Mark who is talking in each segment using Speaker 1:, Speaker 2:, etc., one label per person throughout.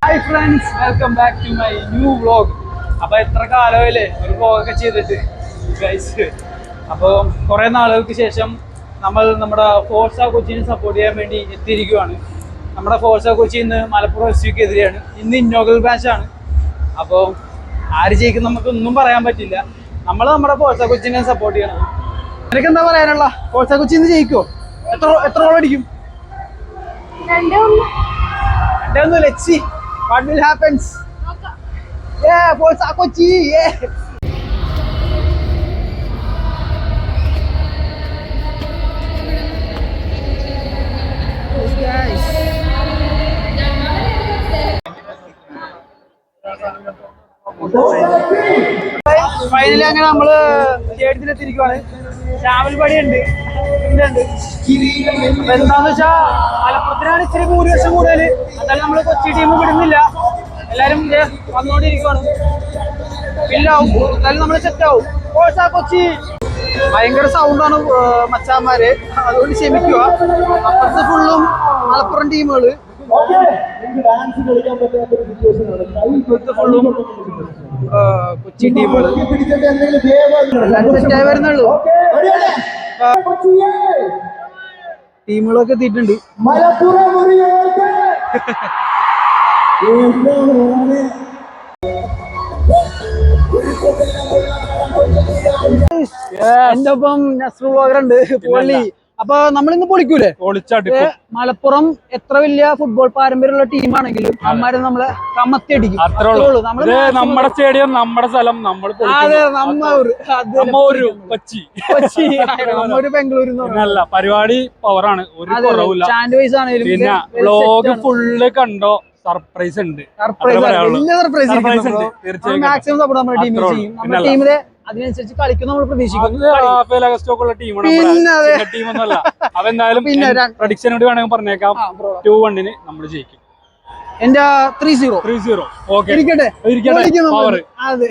Speaker 1: Hi friends, welcome back to my new vlog. അപ്പോൾ എത്ര കാലമായില്ലേ ഒരു വ്ളോഗൊക്കെ ചെയ്തിട്ട് ഗൈസ്. അപ്പോൾ കുറേ നാളുകൾക്ക് ശേഷം നമ്മൾ നമ്മുടെ ഫോർസ കൊച്ചിനെ സപ്പോർട്ട് ചെയ്യാൻ വേണ്ടി എത്തിയിരിക്കുകയാണ്. നമ്മുടെ ഫോർസ കൊച്ചി ഇന്ന് മലപ്പുറം എഫ്.സിക്ക് എതിരെയാണ്. ഇന്ന് ഇന്നോഗ്രൽ മാച്ചാണ്. അപ്പോൾ ആര് ജയിക്കും നമുക്കൊന്നും പറയാൻ പറ്റില്ല. നമ്മൾ നമ്മുടെ ഫോർസ കൊച്ചിനെ സപ്പോർട്ട് ചെയ്യണം. നിനക്ക് എന്താ പറയാനുള്ള? ഫോർസ കൊച്ചി ഇന്ന് ജയിക്കുമോ? എത്ര ഗോൾ അടിക്കും? 2-1. Let's see what will happens. Yeah, Forza Kochi. Yeah. Guys. Finally അങ്ങനെ നമ്മള് സ്റ്റേഡിയത്തിലെത്തിയിരിക്കുവാണ്. ശ്യാമൽ പടിയുണ്ട്, എന്താന്ന് വെച്ചാ മലപ്പുറത്തിനാണ് ഇച്ചിരി ഭൂരിപക്ഷം കൂടുതൽ. എന്തായാലും നമ്മള് കൊച്ചി ടീം വിടുന്നില്ല. എല്ലാരും വന്നുകൊണ്ടിരിക്കുവാണ്. ഫില്ലാവും, എന്തായാലും നമ്മള് സെറ്റാവും. കൊച്ചി ഭയങ്കര സൗണ്ടാണ് മച്ചാന്മാര്, അതുകൊണ്ട് ക്ഷമിക്കുക. അപ്പുറത്ത് ഫുള്ളും മലപ്പുറം ടീമുകള്, ഫുള്ളും കൊച്ചി ടീമുകള്. സെറ്റായി വരുന്നുള്ളൂ. ടീമുകളൊക്കെ എത്തിയിട്ടുണ്ട്. എന്റെ ഒപ്പം നസ്രു വ്ളോഗറുണ്ട്, പൊളി. അപ്പൊ നമ്മളിന്ന് പൊളിക്കൂലേ? മലപ്പുറം എത്ര വലിയ ഫുട്ബോൾ പാരമ്പര്യമുള്ള ടീമാണെങ്കിലും അമ്മാര് നമ്മളെ കമത്തി അടിക്കും.
Speaker 2: നമ്മുടെ സ്റ്റേഡിയം, നമ്മുടെ സ്ഥലം,
Speaker 1: നമ്മൊരു ബംഗളൂരു
Speaker 2: പരിപാടി പവറാണ്. ഒരു കുറവില്ല.
Speaker 1: സ്റ്റാൻഡ് വൈസ് ആണെങ്കിലും
Speaker 2: പിന്നെ വ്ളോഗ് ഫുള്ള് കണ്ടോ, സർപ്രൈസ് ഉണ്ട്.
Speaker 1: തീർച്ചയായും മാക്സിമം സപ്പോർട്ട് നമ്മുടെ ടീമിൽ ചെയ്യും. നമ്മുടെ ടീമിലെ അതിനനുസരിച്ച് കളിക്കും നമ്മൾ പ്രതീക്ഷിക്കുന്നു.
Speaker 2: അതെന്തായാലും പ്രഡിക്ഷൻ കൂടി വേണമെങ്കിൽ പറഞ്ഞേക്കാം. 2-1 നമ്മൾ ജയിക്കും.
Speaker 1: എന്റെ 3-0.
Speaker 2: ഓക്കെ,
Speaker 1: ഇരിക്കട്ടെ. അതെ.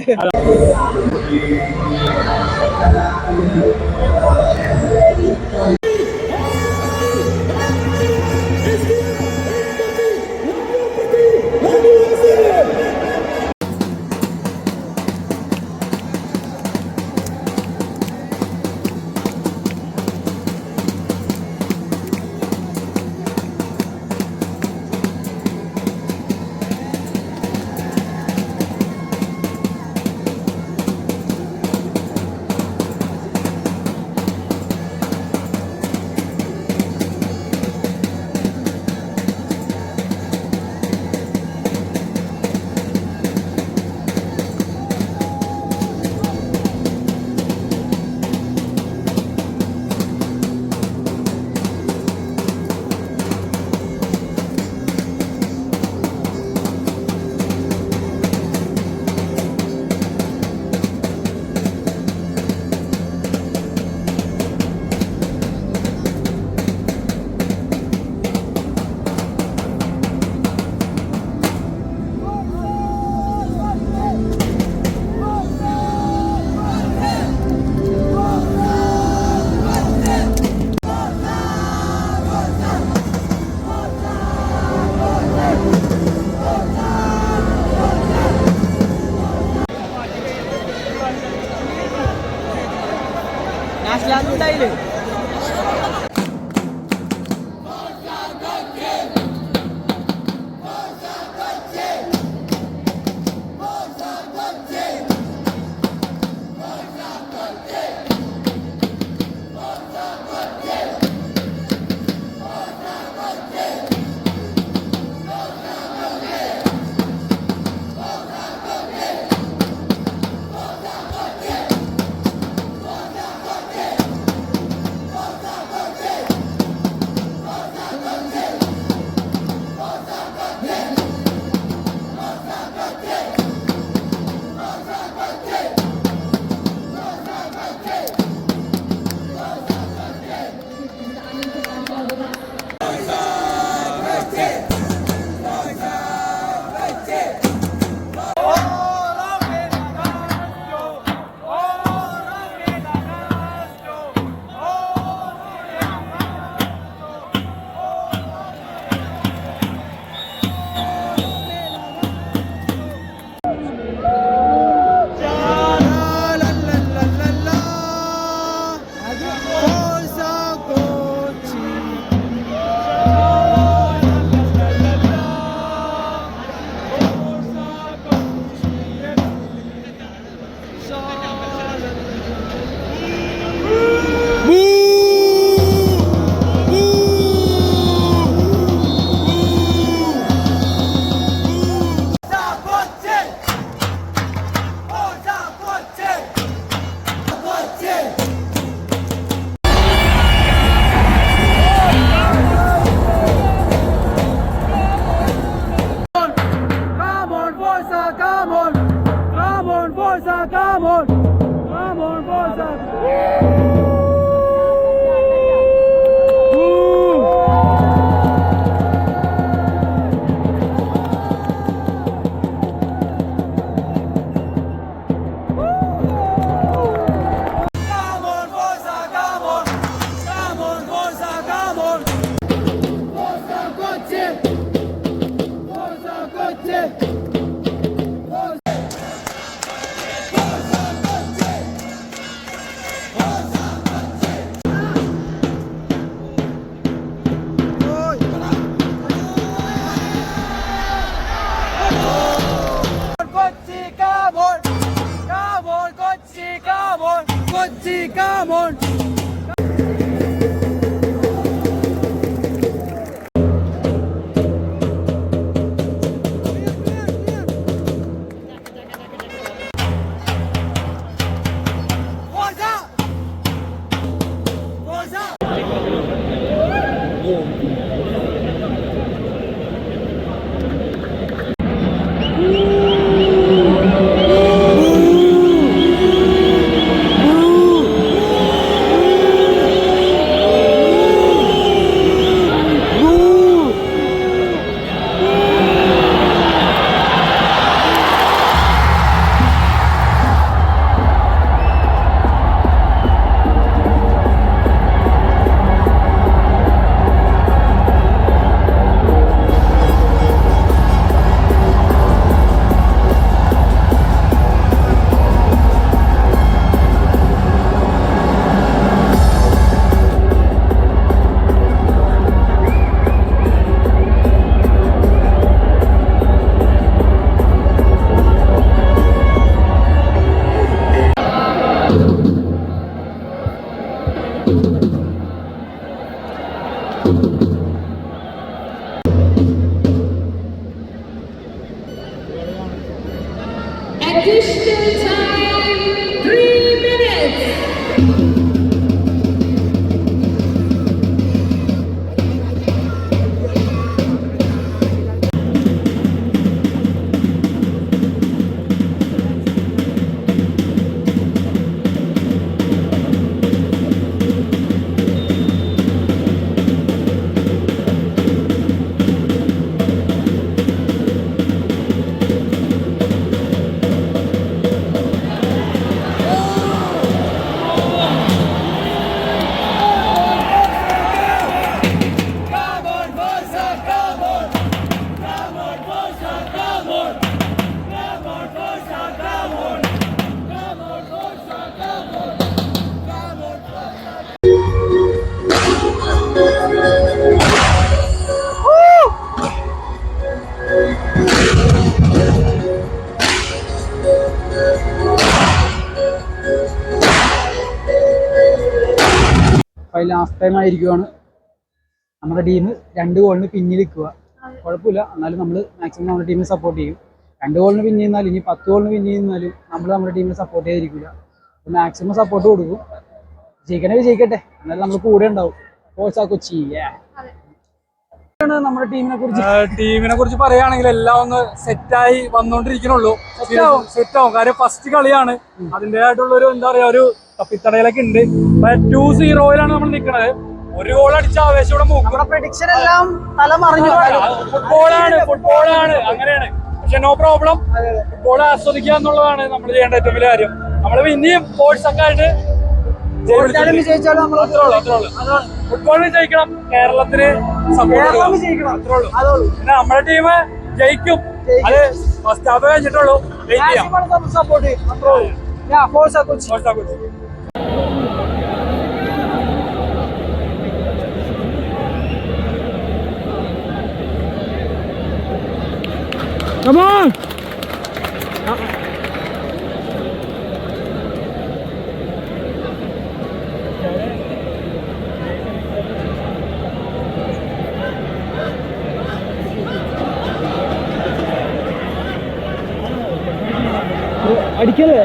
Speaker 1: ഉണ്ടായില്ലേ? Kochi, come on!
Speaker 3: Additional time, 3 minutes.
Speaker 1: Last time ആയിരിക്കുവാണ്. നമ്മുടെ ടീം 2 ഗോളിന് പിന്നിൽ നിൽക്കുക. കുഴപ്പമില്ല, എന്നാലും നമ്മൾ മാക്സിമം നമ്മുടെ ടീമിനെ സപ്പോർട്ട് ചെയ്യും. 2 ഗോളിന് പിന്നിൽ നിന്നാലും ഇനി 10 ഗോളിന് പിന്നിൽ നിന്നാലും നമ്മൾ നമ്മുടെ ടീമിനെ സപ്പോർട്ട് ചെയ്തിരിക്കില്ല. മാക്സിമം സപ്പോർട്ട് കൊടുക്കും. ജയിക്കണേ ജയിക്കട്ടെ, എന്നാലും നമ്മൾ കൂടെ ഉണ്ടാവും. കൊച്ചി നമ്മുടെ
Speaker 2: ടീമിനെ കുറിച്ച് പറയുകയാണെങ്കിൽ എല്ലാം ഒന്ന് സെറ്റായി വന്നോണ്ടിരിക്കണുള്ളൂ. സെറ്റാവും. കാര്യം ഫസ്റ്റ് കളിയാണ്, അതിൻ്റെതായിട്ടുള്ള ഒരു എന്താ പറയാ ഒരു തപ്പിത്തടയിലൊക്കെ ഉണ്ട്. 2-0 നമ്മൾ നിൽക്കണത്. ഒരു ഗോൾ അടിച്ച ആവേശം ഫുട്ബോളാണ് അങ്ങനെയാണ്. പക്ഷെ നോ പ്രോബ്ലം, ഫുട്ബോൾ ആസ്വദിക്കുക എന്നുള്ളതാണ് നമ്മൾ ചെയ്യേണ്ട ഏറ്റവും വലിയ കാര്യം. നമ്മൾ ഇനിയും സ്പോർട്സ് ഒക്കെ ആയിട്ട് ഫുട്ബോളിൽ ജയിക്കണം, കേരളത്തിന് സപ്പോർട്ട് ചെയ്യണം, അത്രേ ഉള്ളൂ. പിന്നെ നമ്മുടെ ടീം ജയിക്കും, അത് ഫസ്റ്റ് ഹാഫ് കഴിഞ്ഞിട്ടുള്ളൂ.
Speaker 1: Support
Speaker 2: Come on!
Speaker 1: അടിക്കല്ലേ?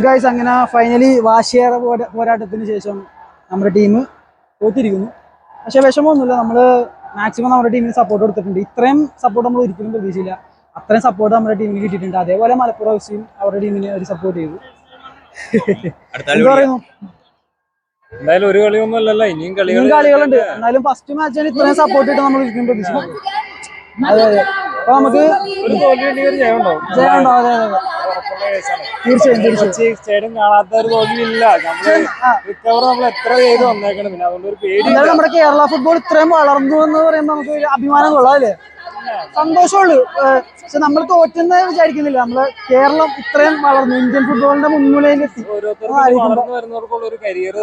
Speaker 1: ഗൈസ് അങ്ങനെ ഫൈനലി വാശിയേറെ പോരാട്ടത്തിന് ശേഷം നമ്മുടെ ടീം തോറ്റിരിക്കുന്നു. പക്ഷെ വിഷമമൊന്നുമില്ല, നമ്മൾ മാക്സിമം നമ്മുടെ ടീമിന് സപ്പോർട്ട് കൊടുത്തിട്ടുണ്ട്. ഇത്രയും സപ്പോർട്ട് നമ്മൾ ഒരിക്കലും പ്രതീക്ഷയില്ല. അത്രയും സപ്പോർട്ട് നമ്മുടെ ടീമിന് കിട്ടിയിട്ടുണ്ട്. അതേപോലെ മലപ്പുറം എഫ്സിയും അവരുടെ ടീമിനെ അവർ സപ്പോർട്ട് ചെയ്തു. എന്താ പറയുന്നു?
Speaker 2: എന്തായാലും ഒരു കളിയൊന്നും അല്ലല്ലോ, ഇനിയും
Speaker 1: കളികളുണ്ട്. എന്നാലും ഫസ്റ്റ് മാച്ചിന് ഇത്രയും സപ്പോർട്ട് ഇട്ട് നമ്മൾ ഒരിക്കലും പ്രതീക്ഷിക്കുന്നു. അതെ അതെ. അപ്പൊ നമുക്ക്
Speaker 2: ഒരു തോൽവി ജയമുണ്ടോ?
Speaker 1: ജയമുണ്ടോ? അതെ അതെ തീർച്ചയായും.
Speaker 2: സ്റ്റേഡിയം കാണാത്ത ഒരു തോൽവിയില്ല. റിക്കവർ നമ്മൾ എത്ര ചെയ്ത് വന്നേക്കണം. പിന്നെ അതുകൊണ്ട് ഒരു പേടി.
Speaker 1: എന്തായാലും നമ്മുടെ കേരള ഫുട്ബോൾ ഇത്രയും വളർന്നു എന്ന് പറയുമ്പോൾ നമുക്ക് അഭിമാനം കൊള്ളാം അല്ലേ? സന്തോഷമുള്ളൂ. പക്ഷെ നമ്മൾ തോറ്റെന്ന് വിചാരിക്കുന്നില്ല. നമ്മള് കേരളം ഇത്രയും വളർന്നു, ഇന്ത്യൻ ഫുട്ബോളിന്റെ മുൻനിരയിലെത്തി.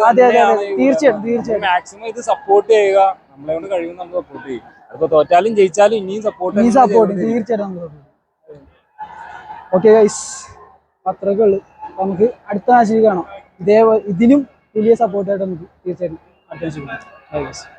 Speaker 1: അതെ അതെ അതെ തീർച്ചയായിട്ടും.
Speaker 2: മാക്സിമം ഇത് സപ്പോർട്ട് ചെയ്യുക, നമ്മളെ കൊണ്ട് കഴിയും നമ്മൾ സപ്പോർട്ട് ചെയ്യും. അതിപ്പോ തോറ്റാലും ജയിച്ചാലും ഇനിയും സപ്പോർട്ട്
Speaker 1: തീർച്ചയായിട്ടും. ഓക്കെ ഗൈസ്, അത്രയൊക്കെ ഉള്ളു. നമുക്ക് അടുത്ത മാച്ചിൽ കാണാം. ഇതിനും വലിയ സപ്പോർട്ടായിട്ട് നമുക്ക് തീർച്ചയായിട്ടും അടുത്ത മാച്ചിൽ കാണാം.